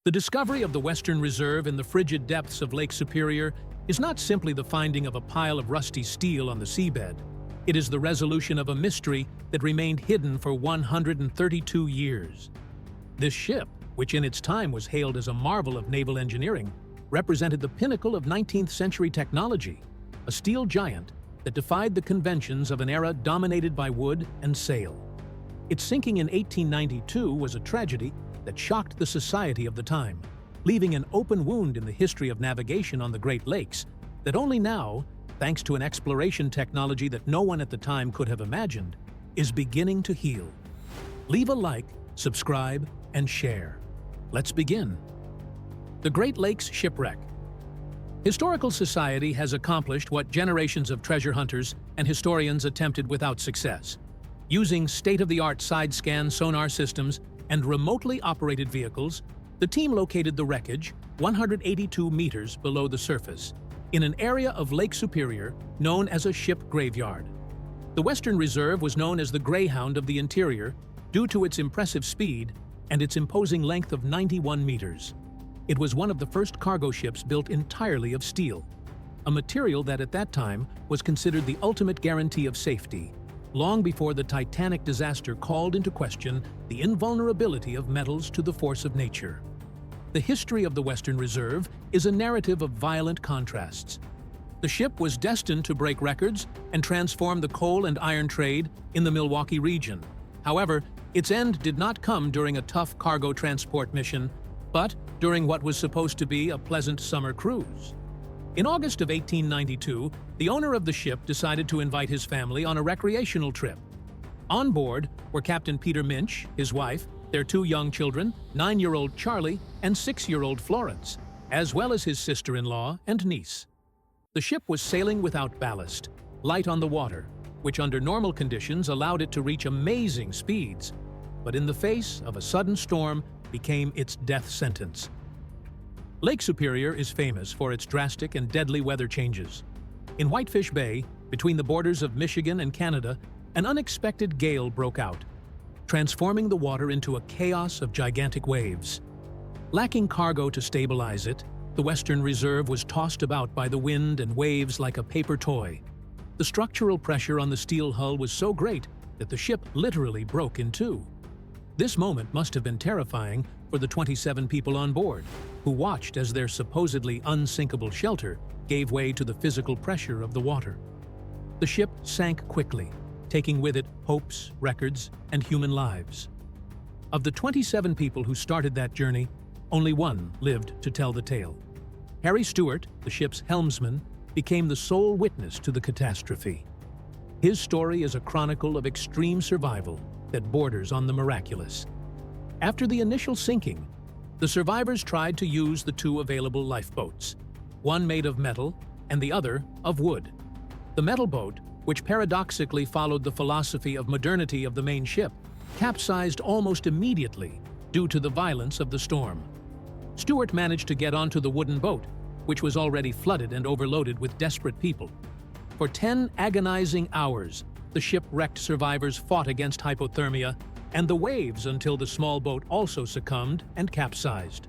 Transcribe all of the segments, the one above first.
The discovery of the Western Reserve in the frigid depths of Lake Superior is not simply the finding of a pile of rusty steel on the seabed. It is the resolution of a mystery that remained hidden for 132 years. This ship, which in its time was hailed as a marvel of naval engineering, represented the pinnacle of 19th-century technology, a steel giant that defied the conventions of an era dominated by wood and sail. Its sinking in 1892 was a tragedy that shocked the society of the time, leaving an open wound in the history of navigation on the Great Lakes that only now, thanks to an exploration technology that no one at the time could have imagined, is beginning to heal. Leave a like, subscribe, and share. Let's begin. The Great Lakes Shipwreck. Historical society has accomplished what generations of treasure hunters and historians attempted without success. Using state-of-the-art side-scan sonar systems and remotely operated vehicles, the team located the wreckage 182 meters below the surface, in an area of Lake Superior known as a ship graveyard. The Western Reserve was known as the Greyhound of the interior due to its impressive speed and its imposing length of 91 meters. It was one of the first cargo ships built entirely of steel, a material that at that time was considered the ultimate guarantee of safety, long before the Titanic disaster called into question the invulnerability of metals to the force of nature. The history of the Western Reserve is a narrative of violent contrasts. The ship was destined to break records and transform the coal and iron trade in the Milwaukee region. However, its end did not come during a tough cargo transport mission, but during what was supposed to be a pleasant summer cruise. In August of 1892, the owner of the ship decided to invite his family on a recreational trip. On board were Captain Peter Minch, his wife, their two young children, 9-year-old Charlie and 6-year-old Florence, as well as his sister-in-law and niece. The ship was sailing without ballast, light on the water, which under normal conditions allowed it to reach amazing speeds, but in the face of a sudden storm became its death sentence. Lake Superior is famous for its drastic and deadly weather changes. In Whitefish Bay, between the borders of Michigan and Canada, an unexpected gale broke out, transforming the water into a chaos of gigantic waves. Lacking cargo to stabilize it, the Western Reserve was tossed about by the wind and waves like a paper toy. The structural pressure on the steel hull was so great that the ship literally broke in two. This moment must have been terrifying for the 27 people on board, who watched as their supposedly unsinkable shelter gave way to the physical pressure of the water. The ship sank quickly, taking with it hopes, records, and human lives. Of the 27 people who started that journey, only one lived to tell the tale. Harry Stewart, the ship's helmsman, became the sole witness to the catastrophe. His story is a chronicle of extreme survival that borders on the miraculous. After the initial sinking, the survivors tried to use the two available lifeboats, one made of metal and the other of wood. The metal boat, which paradoxically followed the philosophy of modernity of the main ship, capsized almost immediately due to the violence of the storm. Stewart managed to get onto the wooden boat, which was already flooded and overloaded with desperate people. For 10 agonizing hours, the shipwrecked survivors fought against hypothermia and the waves until the small boat also succumbed and capsized.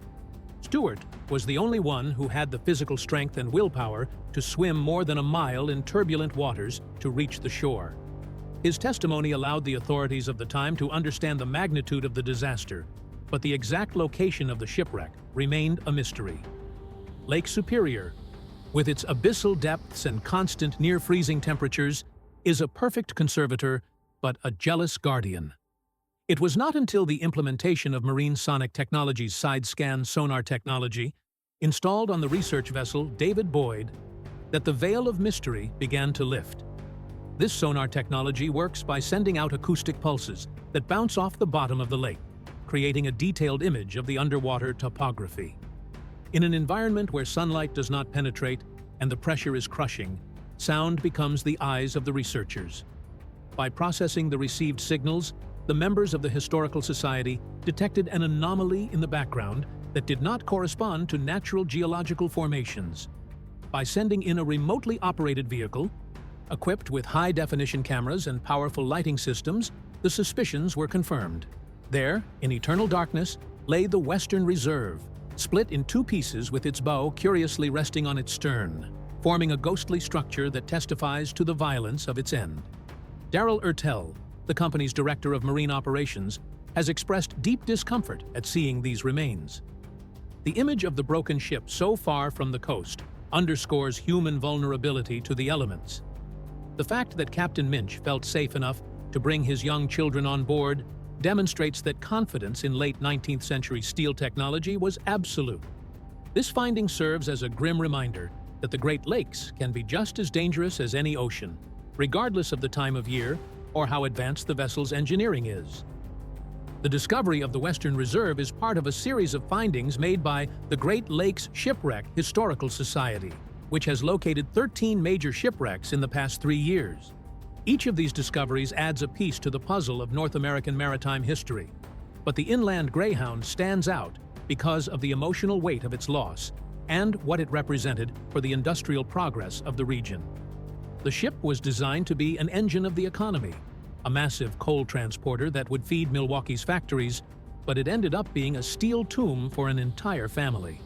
Stewart was the only one who had the physical strength and willpower to swim more than a mile in turbulent waters to reach the shore. His testimony allowed the authorities of the time to understand the magnitude of the disaster, but the exact location of the shipwreck remained a mystery. Lake Superior, with its abyssal depths and constant near-freezing temperatures, is a perfect conservator, but a jealous guardian. It was not until the implementation of Marine Sonic Technology's side-scan sonar technology, installed on the research vessel David Boyd, that the veil of mystery began to lift. This sonar technology works by sending out acoustic pulses that bounce off the bottom of the lake, creating a detailed image of the underwater topography. In an environment where sunlight does not penetrate and the pressure is crushing, sound becomes the eyes of the researchers. By processing the received signals, the members of the Historical Society detected an anomaly in the background that did not correspond to natural geological formations. By sending in a remotely operated vehicle, equipped with high-definition cameras and powerful lighting systems, the suspicions were confirmed. There, in eternal darkness, lay the Western Reserve, split in two pieces with its bow curiously resting on its stern, forming a ghostly structure that testifies to the violence of its end. Daryl Ertel, the company's director of marine operations, has expressed deep discomfort at seeing these remains. The image of the broken ship so far from the coast underscores human vulnerability to the elements. The fact that Captain Minch felt safe enough to bring his young children on board demonstrates that confidence in late 19th century steel technology was absolute. This finding serves as a grim reminder that the Great Lakes can be just as dangerous as any ocean, regardless of the time of year or how advanced the vessel's engineering is. The discovery of the Western Reserve is part of a series of findings made by the Great Lakes Shipwreck Historical Society, which has located 13 major shipwrecks in the past 3 years. Each of these discoveries adds a piece to the puzzle of North American maritime history, but the inland Greyhound stands out because of the emotional weight of its loss and what it represented for the industrial progress of the region. The ship was designed to be an engine of the economy, a massive coal transporter that would feed Milwaukee's factories, but it ended up being a steel tomb for an entire family.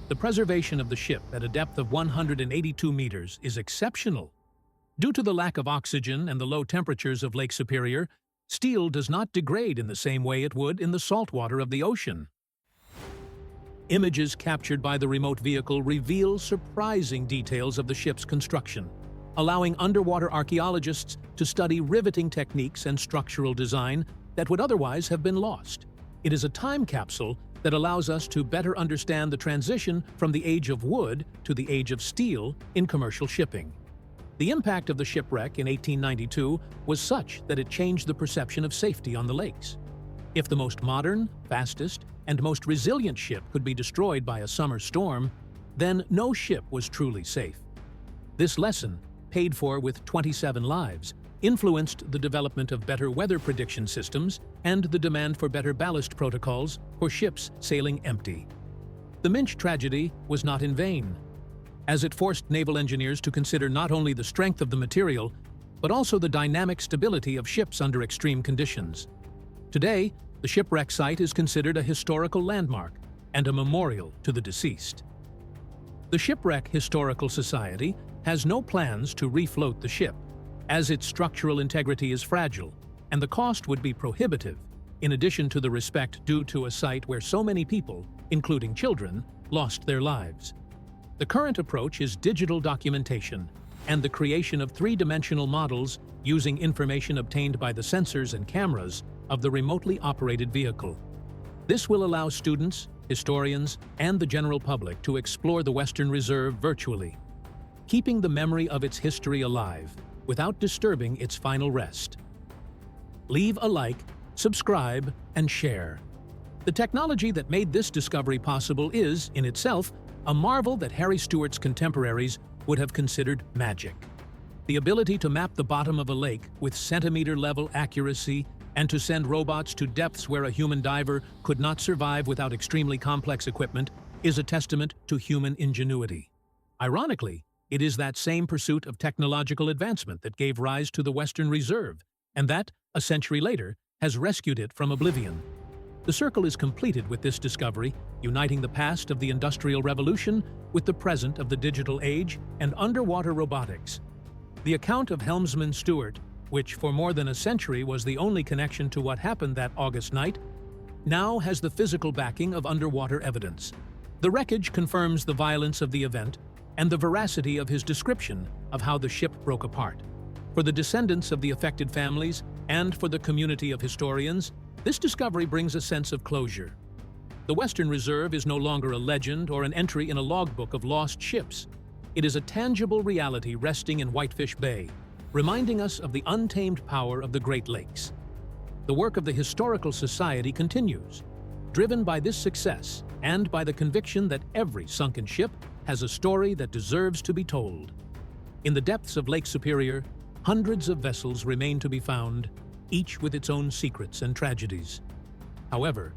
The preservation of the ship at a depth of 182 meters is exceptional. Due to the lack of oxygen and the low temperatures of Lake Superior, steel does not degrade in the same way it would in the salt water of the ocean. Images captured by the remote vehicle reveal surprising details of the ship's construction, allowing underwater archaeologists to study riveting techniques and structural design that would otherwise have been lost. It is a time capsule that allows us to better understand the transition from the age of wood to the age of steel in commercial shipping. The impact of the shipwreck in 1892 was such that it changed the perception of safety on the lakes. If the most modern, fastest, and most resilient ship could be destroyed by a summer storm, then no ship was truly safe. This lesson, paid for with 27 lives, influenced the development of better weather prediction systems and the demand for better ballast protocols for ships sailing empty. The Minch tragedy was not in vain, as it forced naval engineers to consider not only the strength of the material, but also the dynamic stability of ships under extreme conditions. Today, the shipwreck site is considered a historical landmark and a memorial to the deceased. The Shipwreck Historical Society has no plans to refloat the ship, as its structural integrity is fragile, and the cost would be prohibitive, in addition to the respect due to a site where so many people, including children, lost their lives. The current approach is digital documentation and the creation of three-dimensional models using information obtained by the sensors and cameras of the remotely operated vehicle. This will allow students, historians, and the general public to explore the Western Reserve virtually, keeping the memory of its history alive without disturbing its final rest. Leave a like, subscribe, and share. The technology that made this discovery possible is, in itself, a marvel that Harry Stewart's contemporaries would have considered magic. The ability to map the bottom of a lake with centimeter-level accuracy and to send robots to depths where a human diver could not survive without extremely complex equipment is a testament to human ingenuity. Ironically, it is that same pursuit of technological advancement that gave rise to the Western Reserve, and that, a century later, has rescued it from oblivion. The circle is completed with this discovery, uniting the past of the Industrial Revolution with the present of the digital age and underwater robotics. The account of Helmsman Stewart, which for more than a century was the only connection to what happened that August night, now has the physical backing of underwater evidence. The wreckage confirms the violence of the event and the veracity of his description of how the ship broke apart. For the descendants of the affected families and for the community of historians, this discovery brings a sense of closure. The Western Reserve is no longer a legend or an entry in a logbook of lost ships. It is a tangible reality resting in Whitefish Bay, reminding us of the untamed power of the Great Lakes. The work of the Historical Society continues, driven by this success and by the conviction that every sunken ship has a story that deserves to be told. In the depths of Lake Superior, hundreds of vessels remain to be found, each with its own secrets and tragedies. However,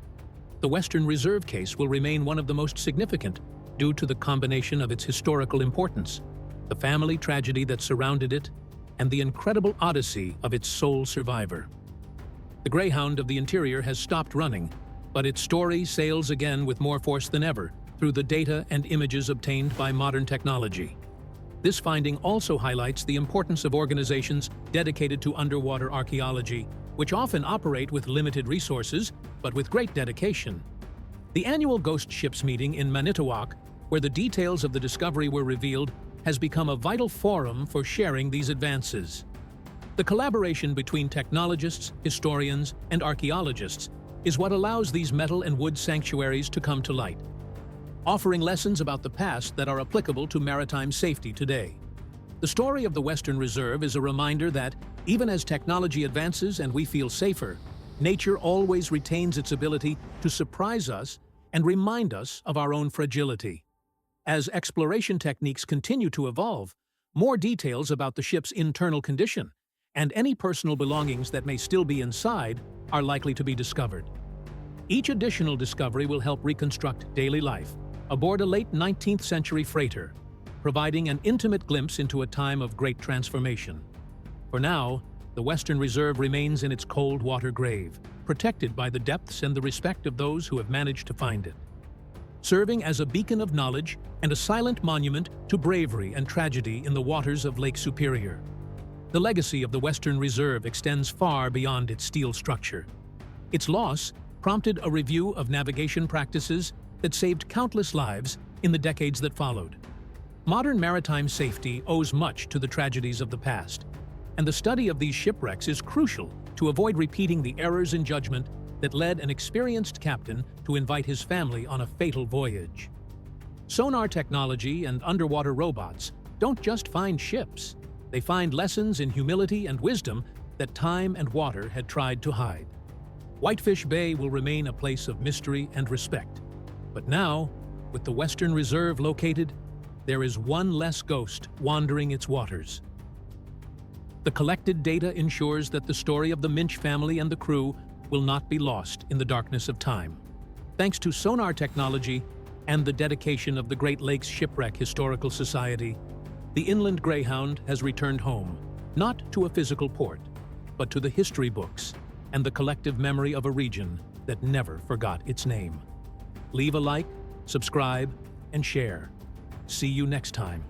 the Western Reserve case will remain one of the most significant due to the combination of its historical importance, the family tragedy that surrounded it, and the incredible odyssey of its sole survivor. The Greyhound of the interior has stopped running, But its story sails again with more force than ever through the data and images obtained by modern technology. This finding also highlights the importance of organizations dedicated to underwater archaeology, which often operate with limited resources, but with great dedication. The annual Ghost Ships meeting in Manitowoc, where the details of the discovery were revealed, has become a vital forum for sharing these advances. The collaboration between technologists, historians, and archaeologists is what allows these metal and wood sanctuaries to come to light, offering lessons about the past that are applicable to maritime safety today. The story of the Western Reserve is a reminder that, even as technology advances and we feel safer, nature always retains its ability to surprise us and remind us of our own fragility. As exploration techniques continue to evolve, more details about the ship's internal condition and any personal belongings that may still be inside are likely to be discovered. Each additional discovery will help reconstruct daily life aboard a late 19th-century freighter, providing an intimate glimpse into a time of great transformation. For now, the Western Reserve remains in its cold water grave, protected by the depths and the respect of those who have managed to find it, serving as a beacon of knowledge and a silent monument to bravery and tragedy in the waters of Lake Superior. The legacy of the Western Reserve extends far beyond its steel structure. Its loss prompted a review of navigation practices that saved countless lives in the decades that followed. Modern maritime safety owes much to the tragedies of the past, and the study of these shipwrecks is crucial to avoid repeating the errors in judgment that led an experienced captain to invite his family on a fatal voyage. Sonar technology and underwater robots don't just find ships. They find lessons in humility and wisdom that time and water had tried to hide. Whitefish Bay will remain a place of mystery and respect. But now, with the Western Reserve located, there is one less ghost wandering its waters. The collected data ensures that the story of the Minch family and the crew will not be lost in the darkness of time. Thanks to sonar technology and the dedication of the Great Lakes Shipwreck Historical Society, the Inland Greyhound has returned home, not to a physical port, but to the history books and the collective memory of a region that never forgot its name. Leave a like, subscribe, and share. See you next time.